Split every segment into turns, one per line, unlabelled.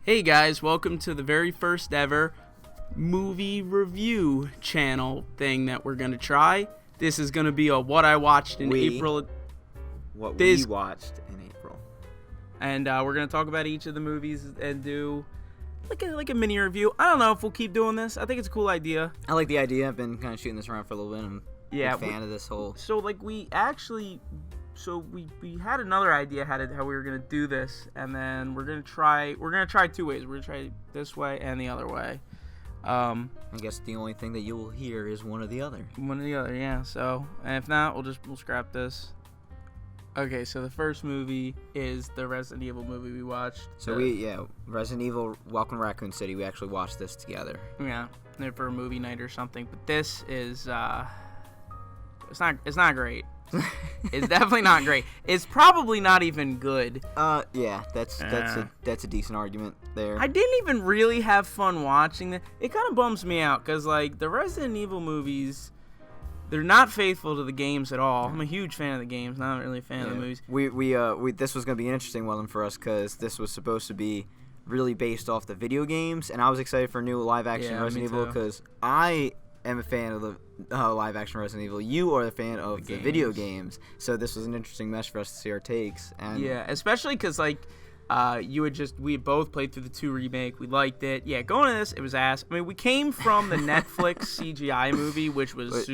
Hey guys, welcome to the very first ever movie review channel thing that we're going to try. This is going to be a what I watched in April.
What we watched in April.
And we're going to talk about each of the movies and do like a mini review. I don't know if we'll keep doing this. I think it's a cool idea.
I like the idea. I've been kind of shooting this around for a little bit. I'm a fan of this whole...
So we had another idea how we were gonna do this, and then we're gonna try two ways. We're gonna try this way and the other way.
I guess the only thing that you will hear is one or the other.
One or the other, yeah. So, and if not, we'll scrap this. Okay, so the first movie is the Resident Evil movie we watched.
So Resident Evil: Welcome to Raccoon City. We actually watched this together.
Yeah, for a movie night or something. But this is it's not great. It's definitely not great. It's probably not even good.
Yeah, that's a decent argument there.
I didn't even really have fun watching it. It kind of bums me out because like the Resident Evil movies, they're not faithful to the games at all. I'm a huge fan of the games, not really a fan of the movies.
We this was gonna be an interesting one for us because this was supposed to be really based off the video games, and I was excited for a new live action Resident Evil because I am a fan of the live action Resident Evil. You are a fan of the video games, so this was an interesting mesh for us to see our takes. And
yeah, especially because like we had both played through the 2 remake. We liked it. Yeah, going to this, it was ass. I mean, we came from the Netflix CGI movie, which was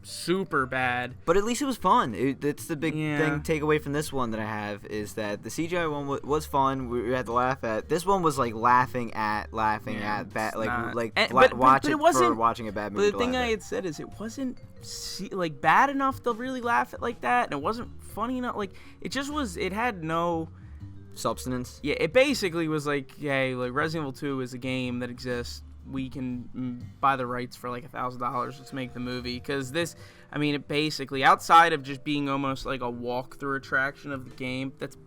super bad.
But at least it was fun. That's the big thing takeaway from this one that I have is that the CGI one was fun. We had to laugh at. This one was like laughing at bad, watching a bad movie.
But the thing I had said is it wasn't like bad enough to really laugh at like that, and it wasn't funny enough. Like it just was. It had no
substance.
Yeah, it basically was like, hey, like Resident Evil 2 is a game that exists. We can buy the rights for like $1,000. Let's make the movie. Because this, I mean, it basically, outside of just being almost like a walkthrough attraction of the game, it's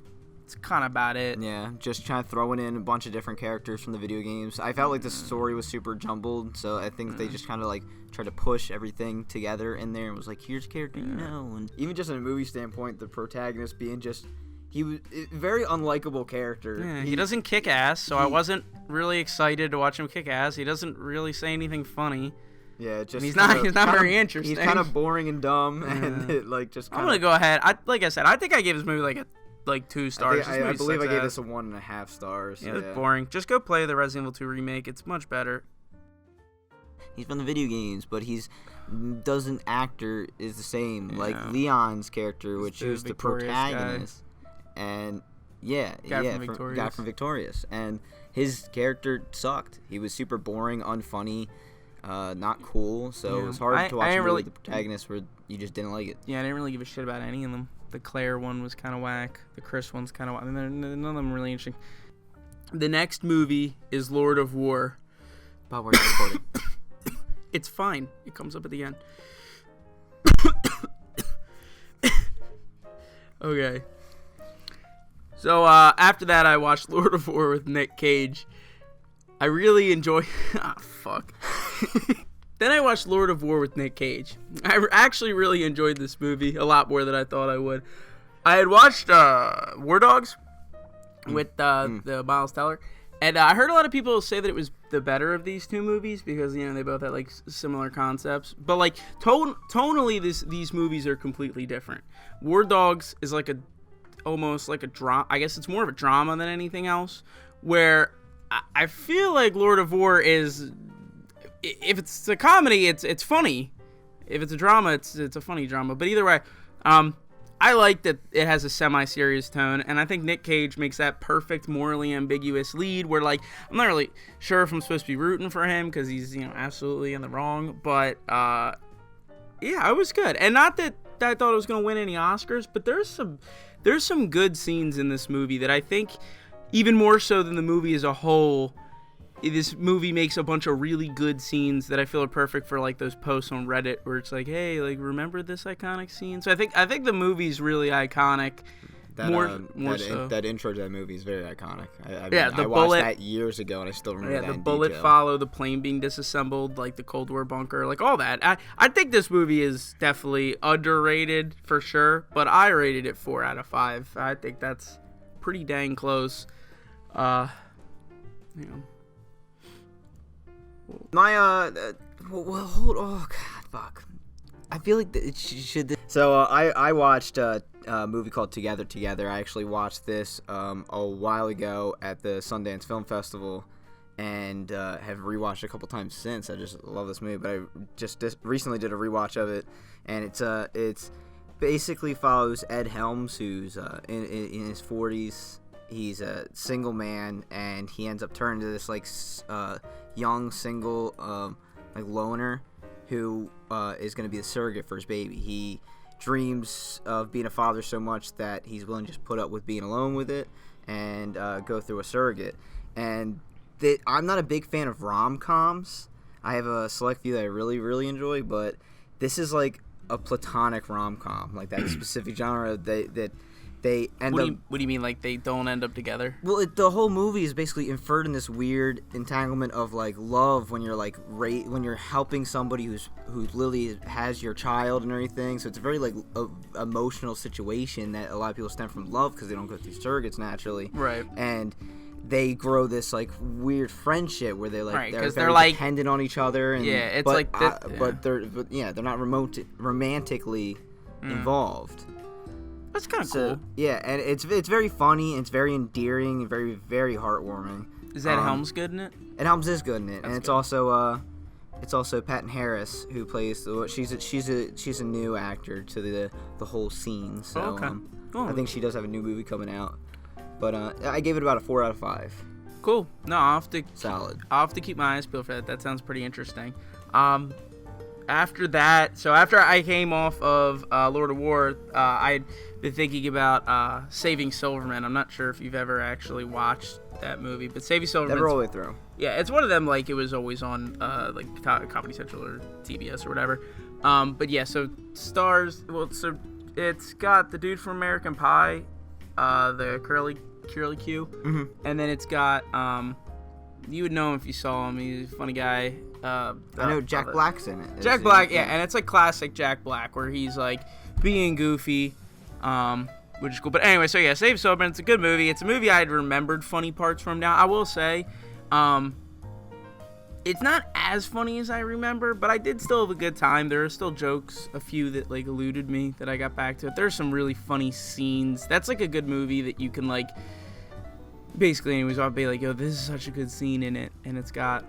kind of about it.
Yeah, just trying to throw in a bunch of different characters from the video games. I felt like the story was super jumbled, so I think they just kind of like tried to push everything together in there and was like, here's a character you know. And even just in a movie standpoint, the protagonist being just... He was a very unlikable character.
Yeah, he doesn't kick ass, so I wasn't really excited to watch him kick ass. He doesn't really say anything funny.
Yeah, just
and he's not very interesting.
He's kind of boring and dumb, and I'm
gonna go ahead. Like I said, I think I gave this movie like 2 stars.
I believe I gave this a 1.5 stars.
Yeah, it's boring. Just go play the Resident Evil 2 remake. It's much better.
He's from the video games, but actor is the same. Like Leon's character, which is the protagonist. Guy. And guy from Victorious, and his character sucked. He was super boring, unfunny, not cool. So it was hard to watch the protagonist where you just didn't like it.
Yeah, I didn't really give a shit about any of them. The Claire one was kind of whack. The Chris one's kind of whack. None of them really interesting. The next movie is Lord of War.
About where you're recording.
It's fine. It comes up at the end. Okay. So after that, I watched Lord of War with Nick Cage. I really enjoyed... fuck. Then I watched Lord of War with Nick Cage. I actually really enjoyed this movie a lot more than I thought I would. I had watched War Dogs with the Miles Teller, and I heard a lot of people say that it was the better of these 2 movies because they both had like similar concepts. But like tonally, these movies are completely different. War Dogs is like almost like a drama. I guess it's more of a drama than anything else, where I feel like Lord of War is, if it's a comedy, it's funny. If it's a drama, it's a funny drama. But either way, I like that it has a semi-serious tone, and I think Nick Cage makes that perfect morally ambiguous lead where like I'm not really sure if I'm supposed to be rooting for him because he's absolutely in the wrong, but yeah, it was good. And not that I thought it was going to win any Oscars, but there's some good scenes in this movie that I think, even more so than the movie as a whole, this movie makes a bunch of really good scenes that I feel are perfect for like those posts on Reddit where it's like, hey, like remember this iconic scene? So I think the movie's really iconic.
That intro to that movie is very iconic. I watched
bullet,
that years ago, and I still remember that.
Yeah, the bullet follow, the plane being disassembled, like the Cold War bunker, like all that. I think this movie is definitely underrated for sure, but I rated it 4 out of 5. I think that's pretty dang close. Yeah.
My well, hold. Oh God, fuck. I feel like it should. So I watched a movie called Together Together. I actually watched this a while ago at the Sundance Film Festival, and have rewatched a couple times since. I just love this movie, but I just recently did a rewatch of it, and it's basically follows Ed Helms, who's in his 40s. He's a single man, and he ends up turning to this like young single like loner who is going to be the surrogate for his baby. He dreams of being a father so much that he's willing to just put up with being alone with it and go through a surrogate. And I'm not a big fan of rom-coms. I have a select few that I really, really enjoy, but this is like a platonic rom-com, like that specific genre that they end up...
What do you mean, like they don't end up together?
Well, the whole movie is basically inferred in this weird entanglement of like love when you're like when you're helping somebody who literally has your child and everything. So it's a very like emotional situation that a lot of people stem from love because they don't go through surrogates naturally.
Right. And
they grow this like weird friendship where they're like
right,
they're very
like
dependent on each other. And,
yeah, it's like this,
but they're not romantically involved.
That's kind of cool.
Yeah, and it's very funny, and it's very endearing, and very, very heartwarming.
Is Ed Helms good in it?
Ed Helms is good in it, and it's
good.
also Patton Harris who plays she's a new actor to the whole scene. So
okay.
I think she does have a new movie coming out. But I gave it about a 4 out of 5.
Cool. No, I'll have to
solid.
I'll have to keep my eyes peeled for that. That sounds pretty interesting. After that, after I came off of Lord of War, I'd been thinking about Saving Silverman. I'm not sure if you've ever actually watched that movie, but Saving Silverman.
Never all the way through.
Yeah, it's one of them. Like it was always on like Comedy Central or TBS or whatever. But yeah, so stars. Well, so it's got the dude from American Pie, the Curly Q, and then it's got you would know him if you saw him. He's a funny guy.
I know Jack Black's in it.
Jack Black, yeah, and it's like classic Jack Black where he's like being goofy, which is cool. But anyway, so yeah, Save Silverman, it's a good movie. It's a movie I had remembered funny parts from. Now I will say, it's not as funny as I remember, but I did still have a good time. There are still jokes, a few that like eluded me that I got back to it. There's some really funny scenes. That's like a good movie that you can like. Basically, anyways, I'll be like, yo, this is such a good scene in it, and it's got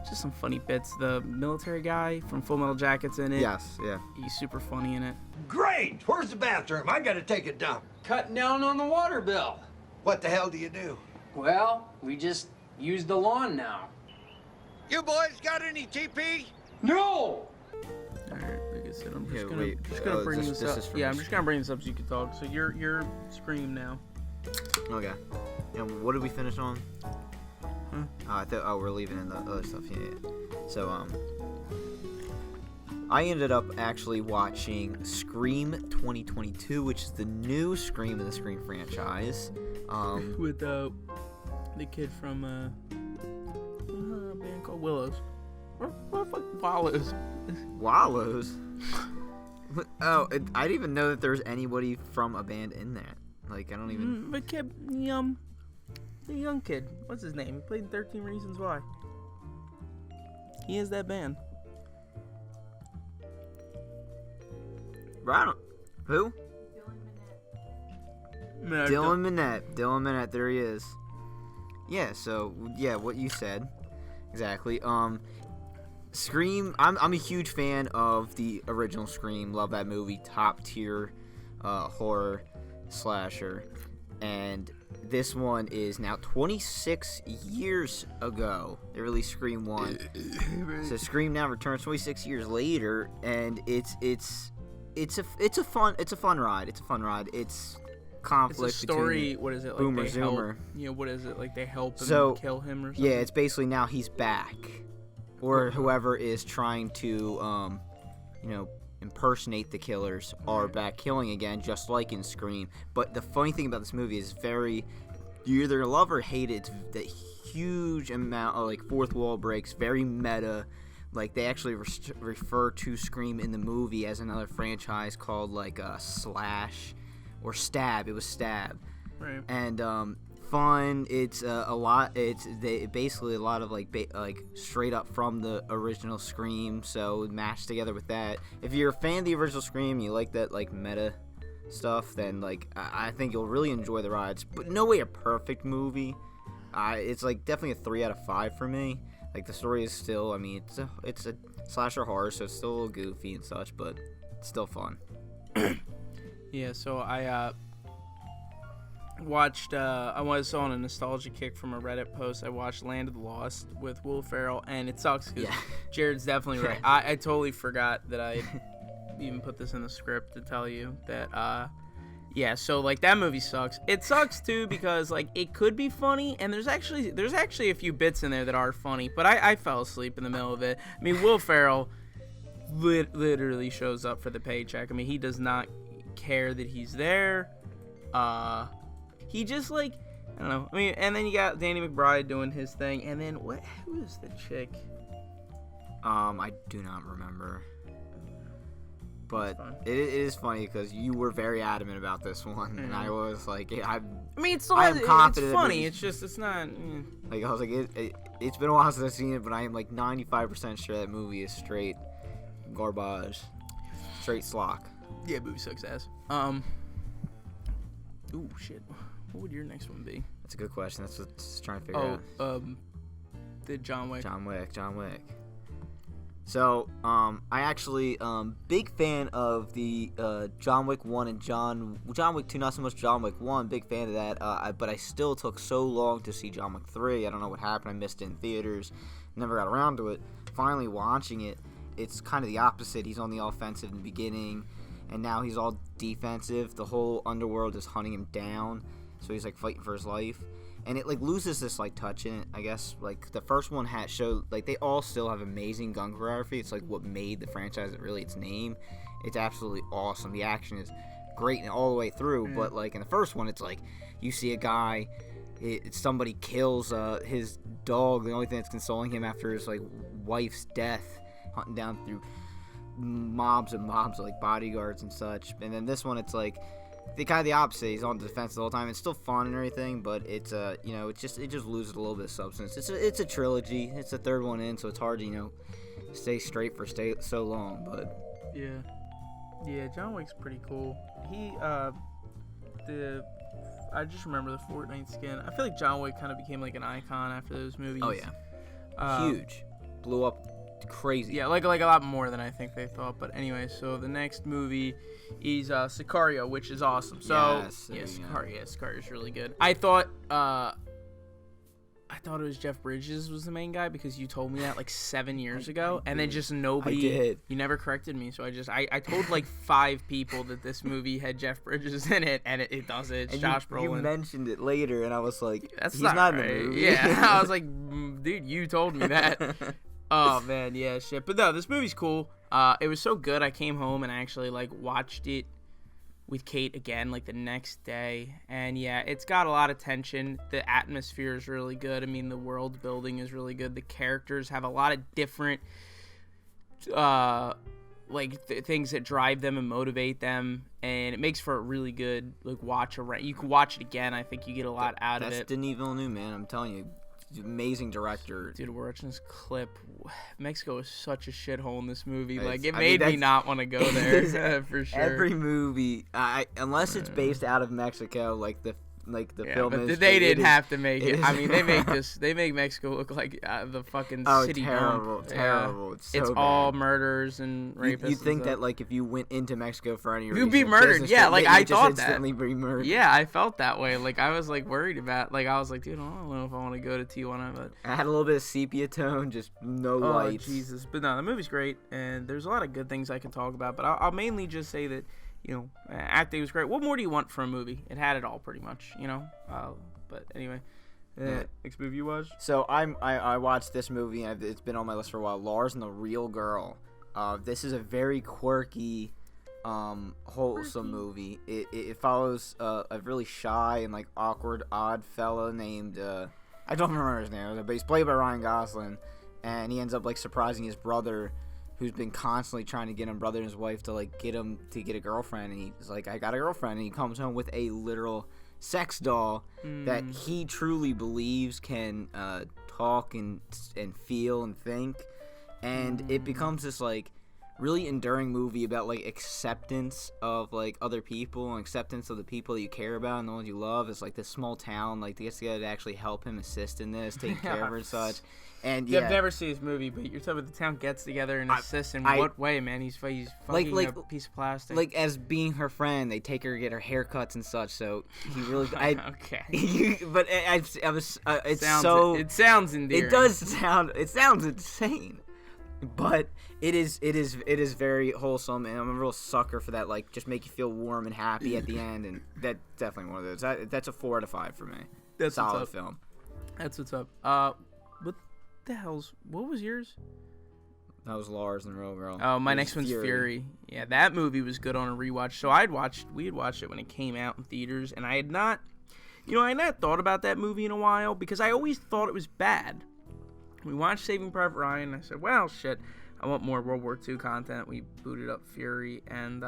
just some funny bits. The military guy from Full Metal Jacket's in it.
Yes, yeah.
He's super funny in it.
Great! Where's the bathroom? I gotta take a dump.
Cutting down on the water bill.
What the hell do you do?
Well, we just use the lawn now.
You boys got any TP?
No!
Alright, like I said, I'm just
Yeah,
gonna bring
this
this up.
is for
Yeah,
me.
I'm just gonna bring this up so you can talk. So you're Scream now.
Okay. And what did we finish on? I thought we're leaving in the other stuff. Yeah. So I ended up actually watching Scream 2022, which is the new Scream in the Scream franchise.
With the kid from a band called Willows. What the fuck, Wallows?
Wallows. Oh, I didn't even know that there was anybody from a band in that. Like, I don't even...
The kid, the young kid. What's his name? He played in 13 Reasons Why. He is that band.
Right. Who?
Dylan
Dylan Minnette. There he is. Yeah, so, yeah, what you said. Exactly. Scream, I'm a huge fan of the original Scream. Love that movie. Top tier horror slasher. And this one is now 26 years ago. They released Scream 1. So Scream now returns 26 years later, and it's a fun ride. It's a fun ride. It's conflict.
It's a story. What is it like?
Boomer
they
Zoomer.
Help, you know, what is it like? They help him kill him or something.
Yeah, it's basically now he's back, or whoever is trying to, impersonate the killers are back killing again, just like in Scream. But the funny thing about this movie is you either love or hate it. It's the huge amount of like fourth wall breaks, very meta. Like they actually refer to Scream in the movie as another franchise called like Slash or Stab. It was Stab.
Right.
And fun. It's a lot. It's basically a lot of like straight up from the original Scream. So mashed together with that. If you're a fan of the original Scream, you like that like meta stuff, then like I think you'll really enjoy the rides. But no way a perfect movie. It's like definitely a 3 out of 5 for me. Like the story is still, I mean, it's a slasher horror, so it's still a little goofy and such, but it's still fun.
Yeah, so I watched, I was on a nostalgia kick from a Reddit post. I watched Land of the Lost with Will Ferrell, and it sucks because Jared's definitely right. I totally forgot that I even put this in the script to tell you that, yeah, so like that movie sucks. It sucks too because like it could be funny, and there's actually a few bits in there that are funny, but I fell asleep in the middle of it. I mean, Will Ferrell literally shows up for the paycheck. I mean, he does not care that he's there. He just like, I don't know. I mean, and then you got Danny McBride doing his thing, and then who is the chick?
I do not remember. But it is funny because you were very adamant about this one, and I was like, I
mean, it's funny. It's just, it's not.
Like I was like, it's been a while since I've seen it, but I am like 95% sure that movie is straight garbage, straight slock.
Yeah, movie sucks ass. Ooh, shit. What would your next one be?
That's a good question. That's what I'm just trying to figure out.
The John Wick.
John Wick. So, I actually, big fan of the, John Wick 1 and John Wick 2, not so much John Wick 1, big fan of that, but I still took so long to see John Wick 3, I don't know what happened, I missed it in theaters, never got around to it. Finally watching it, it's kind of the opposite. He's on the offensive in the beginning, and now he's all defensive. The whole underworld is hunting him down, so he's, like, fighting for his life. And it, like, loses this, like, touch in it, I guess. Like, the first one showed, like, they all still have amazing gun choreography. It's, like, what made the franchise really its name. It's absolutely awesome. The action is great and all the way through. But, like, in the first one, it's, like, you see a guy, somebody kills his dog, the only thing that's consoling him after his, like, wife's death, hunting down through mobs and mobs, like, bodyguards and such. And then this one, it's, like, kind of the opposite. He's on defense the whole time. It's still fun and everything, but it's you know, it just loses a little bit of substance. It's a trilogy. It's the third one in, so it's hard to, you know, stay straight for so long. But
yeah, John Wick's pretty cool. I just remember the Fortnite skin. I feel like John Wick kind of became like an icon after those movies.
Oh yeah, huge, blew up. Crazy.
Yeah, like a lot more than I think they thought. But anyway, so the next movie is Sicario, which is awesome. So Sicario is really good. I thought it was Jeff Bridges was the main guy because you told me that like 7 years ago, and then just nobody.
I did.
You never corrected me, so I told like 5 people that this movie had Jeff Bridges in it, and it does it. It's and Josh Brolin.
You mentioned it later, and I was like,
he's
not
right.
in the movie.
Yeah, I was like, dude, you told me that. Oh man, yeah, shit. But no, this movie's cool. It was so good. I came home and actually like watched it with Kate again like the next day, and yeah, it's got a lot of tension. The atmosphere is really good. I mean, the world building is really good. The characters have a lot of different things that drive them and motivate them, and it makes for a really good like watch around. You can watch it again. I think you get a lot out of it.
That's Denis Villeneuve, man. I'm telling you. Amazing director.
Dude, we're watching this clip. Mexico is such a shithole in this movie. Like, it made me not want to go there for sure.
Every movie, unless it's based out of Mexico, like the film
but
is.
They didn't have to make it. I mean, they make Mexico look like the fucking city dump.
Terrible. It's
all murders and rapists.
You'd think that like if you went into Mexico for any reason,
you'd be murdered. Yeah, like I thought that.
Instantly be murdered.
Yeah, I felt that way. Like I was like worried about. Like I was like, dude, I don't know if I want to go to Tijuana, but
I had a little bit of sepia tone, just no lights.
Oh Jesus! But no, the movie's great, and there's a lot of good things I can talk about. But I'll mainly just say that. You know, acting was great. What more do you want from a movie? It had it all, pretty much. You know, but anyway, next movie you watched?
So I watched this movie, and it's been on my list for a while. Lars and the Real Girl. This is a very quirky, wholesome movie. It follows a really shy and like awkward, odd fella named I don't remember his name, but he's played by Ryan Gosling, and he ends up like surprising his brother, who's been constantly trying to get him, brother and his wife, to like get him to get a girlfriend, and he's like, I got a girlfriend, and he comes home with a literal sex doll that he truly believes can talk and feel and think, and it becomes this like really enduring movie about like acceptance of like other people and acceptance of the people that you care about and the ones you love. It's like this small town like they get together to actually help him assist in this, take care of her and such. And
I've never seen this movie, but you're talking about the town gets together and assists in what way, man? He's fucking like a piece of plastic.
Like as being her friend, they take her to get her haircuts and such. So he really,
okay.
But it
sounds endearing.
It sounds insane, but it is very wholesome, and I'm a real sucker for that. Like just make you feel warm and happy at the end, and that's definitely one of those. That's a 4 out of 5 for me.
That's
solid film.
That's what's up. What was yours?
That was Lars and Real Girl.
Oh, my next one's Fury. Yeah, that movie was good on a rewatch. So we had watched it when it came out in theaters, and I had not thought about that movie in a while because I always thought it was bad. We watched Saving Private Ryan, and I said, well, shit, I want more World War II content. We booted up Fury, and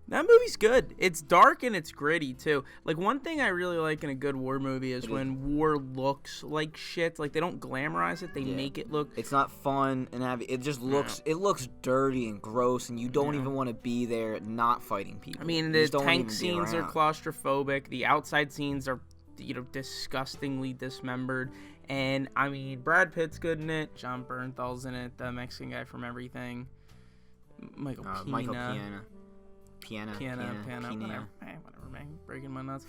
that movie's good. It's dark and it's gritty, too. Like, one thing I really like in a good war movie is when war looks like shit. Like, they don't glamorize it. They make it look...
It's not fun and heavy. It just looks... It looks dirty and gross, and you don't even want to be there not fighting people.
I mean, the tank scenes are claustrophobic. The outside scenes are, disgustingly dismembered. And, I mean, Brad Pitt's good in it. John Bernthal's in it. The Mexican guy from Everything. Michael Pena.
Piano,
whatever, man, breaking my nuts.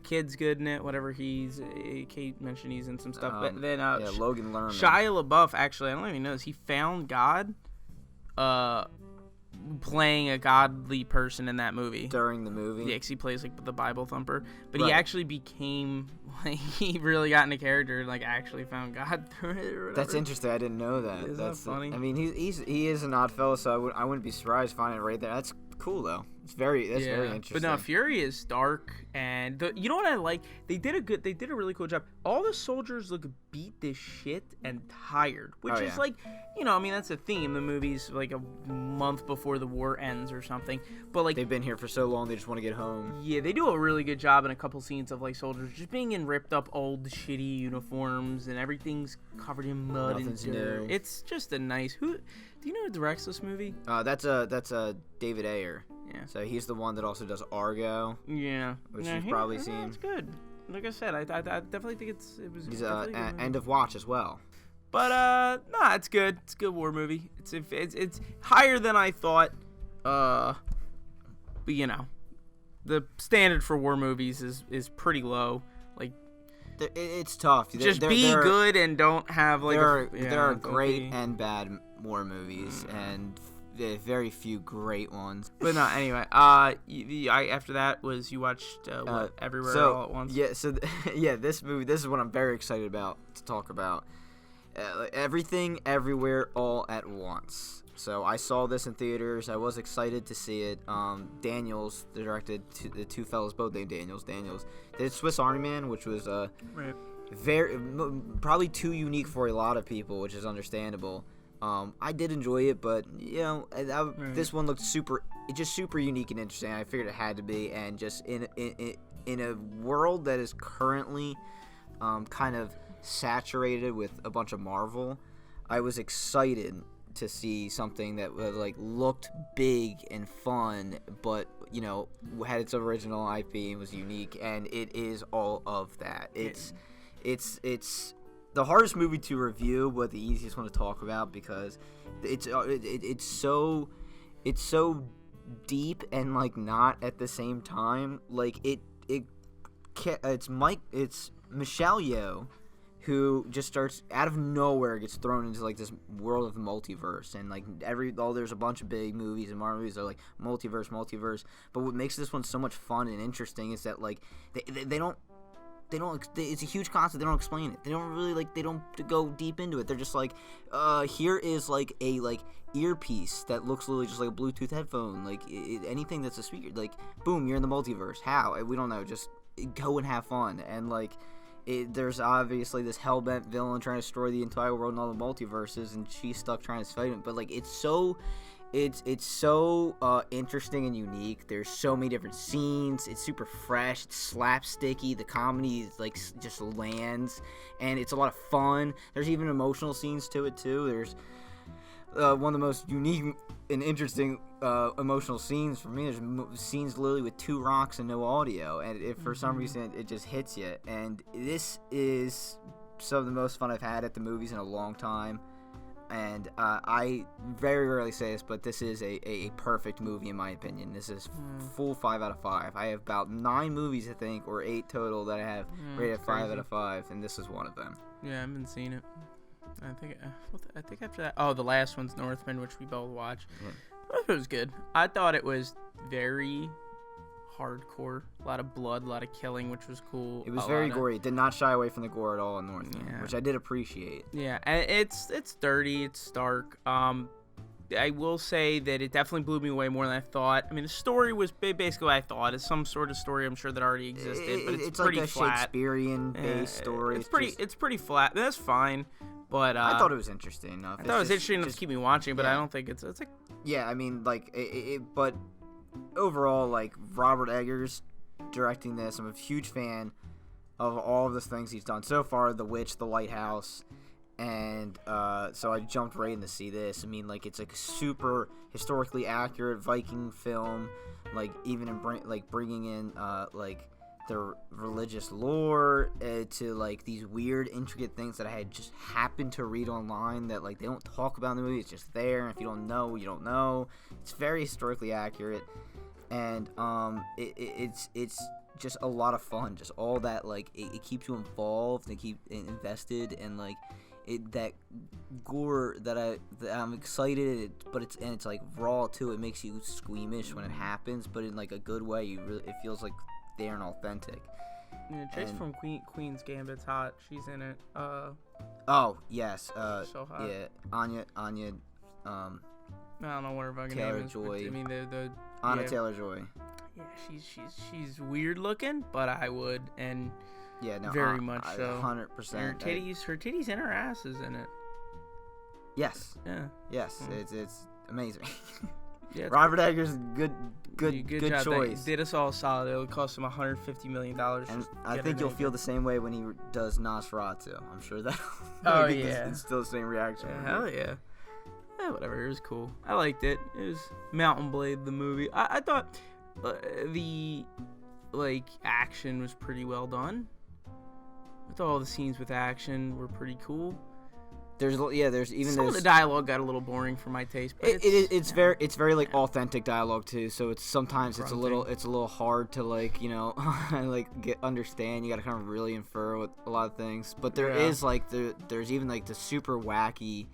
Kid's good in it, whatever Kate mentioned he's in some stuff. But then,
Logan Lerman.
Shia LaBeouf, actually, I don't even know this, he found God, playing a godly person in that movie.
During the movie?
Yeah, 'cause he plays, like, the Bible thumper. But he actually became, like, he really got into character and, like, actually found God through it or whatever.
That's interesting. I didn't know that.
Isn't that funny?
I mean, he is an odd fellow, so I wouldn't be surprised to find it right there. That's cool, though. Very interesting.
But no, Fury is dark, and you know what I like? They did a really cool job. All the soldiers look beat to shit and tired, which is like, I mean, that's a theme. The movie's like a month before the war ends or something, but like
they've been here for so long, they just want to get home.
Yeah, they do a really good job in a couple scenes of like soldiers just being in ripped up old shitty uniforms, and everything's covered in mud and dirt.
New.
It's just a nice. Do you know who directs this movie?
That's David Ayer. Yeah. So he's the one that also does Argo.
Yeah.
Which you've probably seen.
It's good. Like I said, I definitely think it was.
He's End of Watch as well.
But it's good. It's a good war movie. It's higher than I thought. But the standard for war movies is pretty low. Like,
it's tough.
Just be good and don't have like.
There are great and bad war movies and. Very few great ones.
But no, anyway. After that was you watched Everywhere All at Once.
Yeah. So this movie. This is what I'm very excited about to talk about. Everything, Everywhere, All at Once. So I saw this in theaters. I was excited to see it. Daniels directed the two fellas, both named Daniels. Did Swiss Army Man, which was probably too unique for a lot of people, which is understandable. I did enjoy it, but this one looked super unique and interesting. I figured it had to be, and just in a world that is currently kind of saturated with a bunch of Marvel, I was excited to see something that looked big and fun, but had its original IP and was unique, and it is all of that. It's the hardest movie to review, but the easiest one to talk about because it's so deep and not at the same time. It's Michelle Yeoh who just starts out of nowhere, gets thrown into this world of multiverse, and there's a bunch of big movies and Marvel movies that are multiverse. But what makes this one so much fun and interesting is that they don't. It's a huge concept. They don't explain it. They don't really they don't go deep into it. They're just here is a earpiece that looks literally just like a Bluetooth headphone. Anything that's a speaker. Boom, you're in the multiverse. How? We don't know. Just go and have fun. And there's obviously this hellbent villain trying to destroy the entire world and all the multiverses, and she's stuck trying to fight him. But it's so It's so interesting and unique. There's so many different scenes. It's super fresh. It's slapsticky. The comedy is like just lands, and it's a lot of fun. There's even emotional scenes to it too. There's one of the most unique and interesting emotional scenes for me. There's scenes literally with 2 rocks and no audio, and if for some reason it just hits you. And this is some of the most fun I've had at the movies in a long time. And I very rarely say this, but this is a perfect movie in my opinion. This is full 5 out of 5. I have about 9 movies, I think, or 8 total that I have rated 5 out of 5, and this is one of them.
Yeah, I haven't seen it. I think after that, the last one's Northman, which we both watched. Yeah. It was good. I thought it was very hardcore, a lot of blood, a lot of killing, which was cool.
It was very gory. It did not shy away from the gore at all in Northman, which I did appreciate.
Yeah, it's dirty, it's stark. I will say that it definitely blew me away more than I thought. I mean, the story was basically what I thought. It's some sort of story I'm sure that already existed, but it's pretty
like a
flat.
Shakespearean-based story.
It's pretty flat. That's fine, but
I thought it was interesting enough.
I thought it was interesting enough to keep me watching, but I don't think it's like.
Yeah, I mean, like but overall, like Robert Eggers directing this, I'm a huge fan of all of the things he's done so far. The Witch, The Lighthouse. And so I jumped right in to see this. I mean, like, it's like a super historically accurate Viking film, like even in bringing in like the religious lore to like these weird, intricate things that I had just happened to read online that like they don't talk about in the movie. It's just there, and if you don't know, you don't know. It's very historically accurate, and it's just a lot of fun. Just all that, like, it keeps you involved and keep invested, and like. That gore that I'm excited, but it's like raw too. It makes you squeamish when it happens, but in like a good way. It feels like they're and authentic.
Yeah, Chase from Queen's Gambit's hot. She's in it.
Oh yes.
So hot.
Yeah, Anya.
I don't know what her fucking
Taylor
name is.
Joy.
I mean the
Anna Taylor-Joy.
Yeah, she's weird looking, but I would and.
Yeah, no,
very much so.
100%.
Her titties and her ass is in it.
Yes.
Yeah.
Yes, it's amazing.
Yeah,
Robert Eggers, good
job.
choice.
They did us all solid. It would cost him $150 million.
And I think you'll feel the same way when he does Nosferatu. I'm sure that.
Oh yeah.
It's still the same reaction.
Yeah, hell yeah. Yeah, whatever. It was cool. I liked it. It was Mountain Blade, the movie. I thought the action was pretty well done. I thought all the scenes with action were pretty cool. There's even some of the dialogue got a little boring for my taste. But
it's very like authentic dialogue too. So it's sometimes it's a little hard to like understand. You got to kind of really infer with a lot of things. But there's even like the super wacky,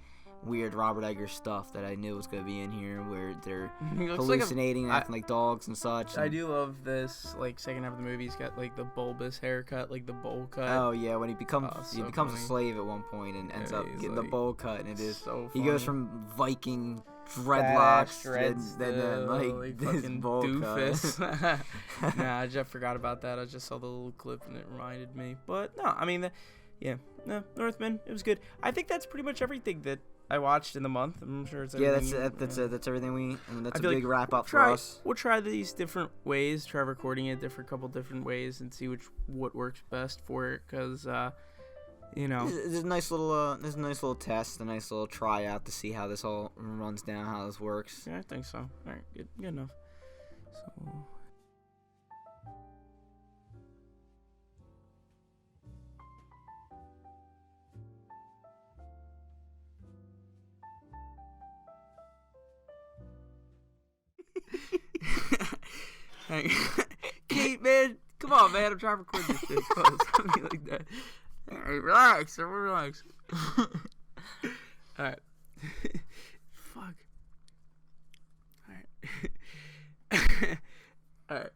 weird Robert Eggers stuff that I knew was going to be in here, where they're hallucinating and acting like dogs and such.
I do love this, like, second half of the movie. He's got, like, the bulbous haircut, like the bowl cut.
Oh, yeah, when he becomes a slave at one point and ends up getting the bowl cut, and it is so funny. He goes from Viking dreadlocks
to
then like this
fucking
bowl
doofus.
cut.
Nah, I just forgot about that. I just saw the little clip and it reminded me. But, no, I mean, Northman, it was good. I think that's pretty much everything that I watched in the month. I'm sure it's everything.
That's everything that's a
big
wrap up for us.
We'll try these different ways, try recording it couple different ways, and see what works best for it. Because
there's a nice little test, a nice little tryout to see how this all runs down, how this works.
Yeah, I think so. All right, good enough. So. Kate, man, come on, man. I'm trying to record this shit. Something like that. All right, relax. Relax. All right. Fuck. All right. All right.